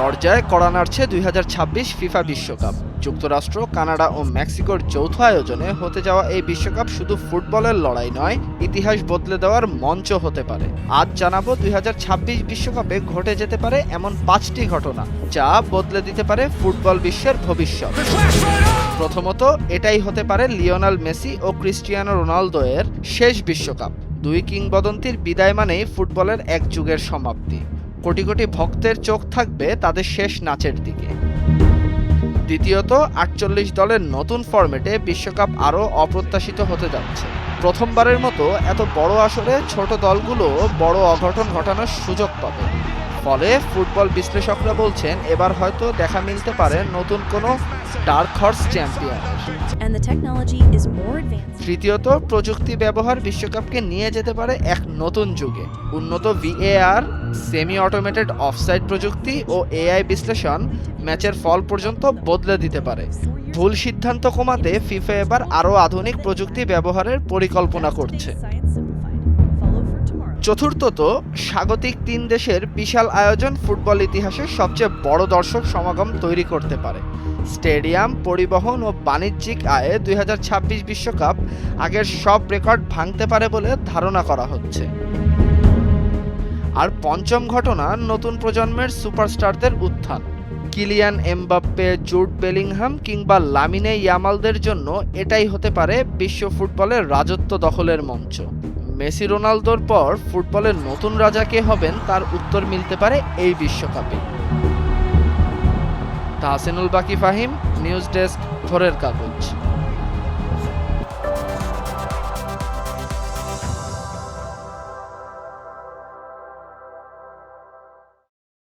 দরজায় কড়া নাড়ছে ২০২৬ ফিফা বিশ্বকাপ। যুক্তরাষ্ট্র, কানাডা ও মেক্সিকোর যৌথ আয়োজনে হতে যাওয়া এই বিশ্বকাপ শুধু ফুটবলের লড়াই নয়, ইতিহাস বদলে দেওয়ার মঞ্চ হতে পারে। আজ জানাবো ২০২৬ বিশ্বকাপে ঘটে যেতে পারে এমন ৫টি ঘটনা যা বদলে দিতে পারে ফুটবল বিশ্বের ভবিষ্যৎ। প্রথমত, এটাই হতে পারে লিওনেল মেসি ও ক্রিস্টিয়ানো রোনালদো এর শেষ বিশ্বকাপ। দুই কিংবদন্তির বিদায় মানেই ফুটবলের এক যুগের সমাপ্তি। কোটি কোটি ভক্তের চোখ থাকবে তাদের শেষ নাচের দিকে। দ্বিতীয়ত, ৪৮ দলের নতুন ফরম্যাটে বিশ্বকাপ আরও অপ্রত্যাশিত হতে যাচ্ছে। প্রথমবারের মতো এত বড় আসরে ছোট দলগুলো বড় অঘটন ঘটানোর সুযোগ পাবে। ফলে ফুটবল বিশ্লেষকরা বলছেন এবার হয়তো দেখা মিলতে পারে নতুন কোনো ডার্ক হর্স চ্যাম্পিয়নের। তৃতীয়ত, প্রযুক্তি ব্যবহার বিশ্বকাপকে নিয়ে যেতে পারে এক নতুন যুগে। উন্নত VAR, সেমি অটোমেটেড অফসাইড প্রযুক্তি ও AI বিশ্লেষণ ম্যাচের ফল পর্যন্ত বদলে দিতে পারে। ভুল সিদ্ধান্ত কমাতে ফিফা এবার আরও আধুনিক প্রযুক্তি ব্যবহারের পরিকল্পনা করছে। চতুর্থত, স্বাগতিক ৩ দেশের বিশাল আয়োজন ফুটবল ইতিহাসের সবচেয়ে বড় দর্শক সমাগম তৈরি করতে পারে। স্টেডিয়াম, পরিবহন ও বাণিজ্যিক আয়ে ২০২৬ বিশ্বকাপ আগের সব রেকর্ড ভাঙতে পারে বলে ধারণা করা হচ্ছে। আর পঞ্চম ঘটনা, নতুন প্রজন্মের সুপারস্টারদের উত্থান। কিলিয়ান এমবাপ্পে, জুড বেলিংহাম কিংবা লামিনে ইয়ামালদের জন্য এটাই হতে পারে বিশ্ব ফুটবলের রাজত্ব দখলের মঞ্চ। মেসি, রোনালদোর পর ফুটবলের নতুন রাজা কে হবেন তার উত্তর মিলতে পারে এই বিশ্বকাপে। তাহসিনুল বাকি ফাহিম, নিউজ ডেস্ক, ভোরের কাগজ।